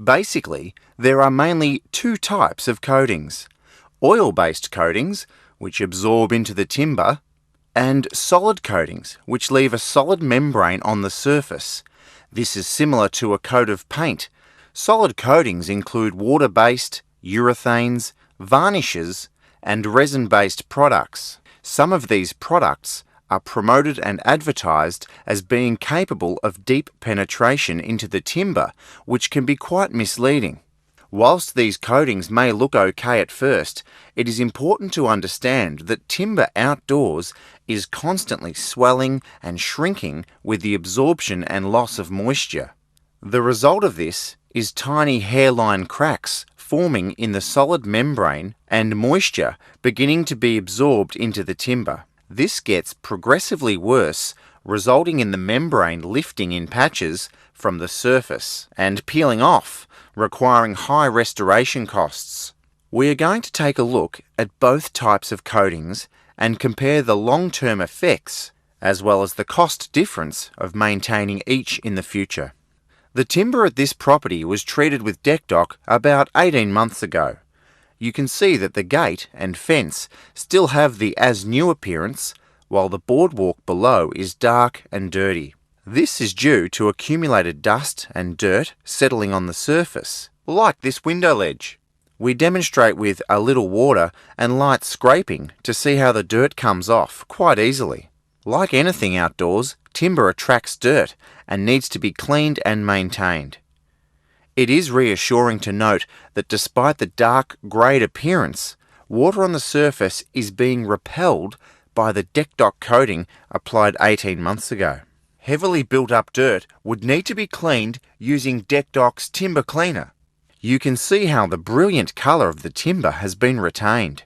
Basically, there are mainly two types of coatings: oil-based coatings, which absorb into the timber, and solid coatings, which leave a solid membrane on the surface. This is similar to a coat of paint. Solid coatings include water-based, urethanes, varnishes, and resin-based products. Some of these products are promoted and advertised as being capable of deep penetration into the timber, which can be quite misleading. Whilst these coatings may look okay at first, it is important to understand that timber outdoors is constantly swelling and shrinking with the absorption and loss of moisture. The result of this is tiny hairline cracks forming in the solid membrane and moisture beginning to be absorbed into the timber. This gets progressively worse, resulting in the membrane lifting in patches from the surface and peeling off, requiring high restoration costs. We are going to take a look at both types of coatings and compare the long-term effects as well as the cost difference of maintaining each in the future. The timber at this property was treated with DeckDock about 18 months ago. You can see that the gate and fence still have the as-new appearance, while the boardwalk below is dark and dirty. This is due to accumulated dust and dirt settling on the surface, like this window ledge. We demonstrate with a little water and light scraping to see how the dirt comes off quite easily. Like anything outdoors, timber attracts dirt and needs to be cleaned and maintained. It is reassuring to note that despite the dark greyed appearance, water on the surface is being repelled by the DeckDock coating applied 18 months ago. Heavily built up dirt would need to be cleaned using DeckDock's timber cleaner. You can see how the brilliant colour of the timber has been retained,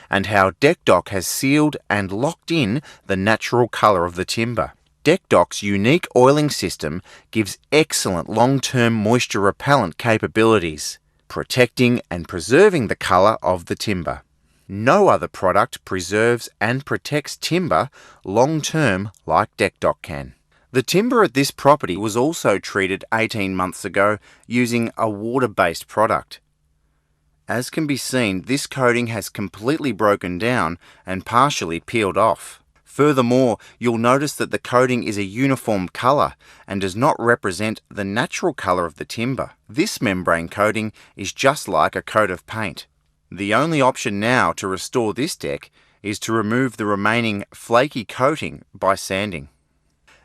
and how DeckDock has sealed and locked in the natural colour of the timber. DeckDock's unique oiling system gives excellent long-term moisture repellent capabilities, protecting and preserving the colour of the timber. No other product preserves and protects timber long-term like DeckDock can. The timber at this property was also treated 18 months ago using a water-based product. As can be seen, this coating has completely broken down and partially peeled off. Furthermore, you'll notice that the coating is a uniform colour and does not represent the natural colour of the timber. This membrane coating is just like a coat of paint. The only option now to restore this deck is to remove the remaining flaky coating by sanding.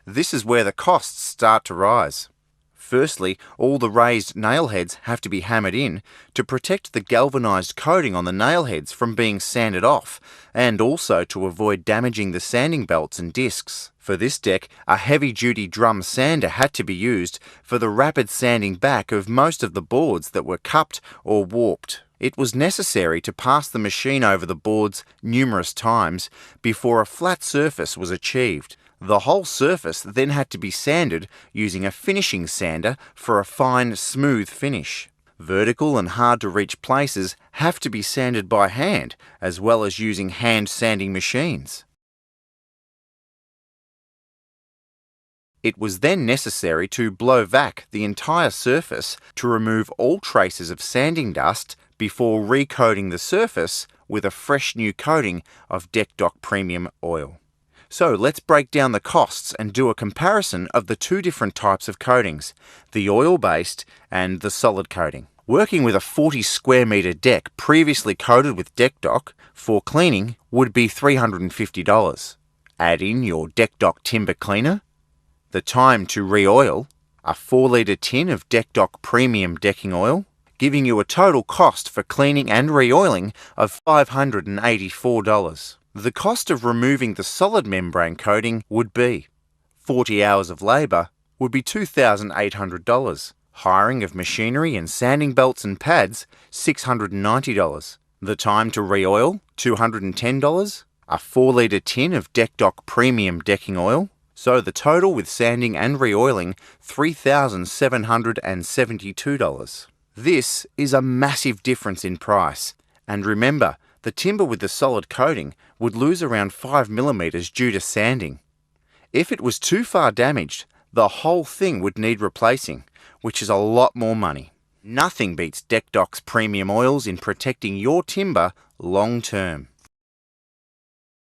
This is where the costs start to rise. Firstly, all the raised nail heads have to be hammered in to protect the galvanised coating on the nail heads from being sanded off, and also to avoid damaging the sanding belts and discs. For this deck, a heavy-duty drum sander had to be used for the rapid sanding back of most of the boards that were cupped or warped. It was necessary to pass the machine over the boards numerous times before a flat surface was achieved. The whole surface then had to be sanded using a finishing sander for a fine, smooth finish. Vertical and hard-to-reach places have to be sanded by hand, as well as using hand sanding machines. It was then necessary to blow back the entire surface to remove all traces of sanding dust before recoating the surface with a fresh new coating of DeckDock Premium Oil. So let's break down the costs and do a comparison of the two different types of coatings, the oil-based and the solid coating. Working with a 40 square metre deck previously coated with DeckDock for cleaning would be $350. Add in your DeckDock timber cleaner, the time to re-oil, a 4 litre tin of DeckDock Premium Decking Oil, giving you a total cost for cleaning and re-oiling of $584. The cost of removing the solid membrane coating would be 40 hours of labour would be $2,800. Hiring of machinery and sanding belts and pads, $690. The time to re-oil, $210. A 4 litre tin of DeckDock Premium Decking Oil. So the total with sanding and re-oiling, $3,772. This is a massive difference in price. And remember, the timber with the solid coating would lose around 5mm due to sanding. If it was too far damaged, the whole thing would need replacing, which is a lot more money. Nothing beats Deck Doc's premium oils in protecting your timber long term.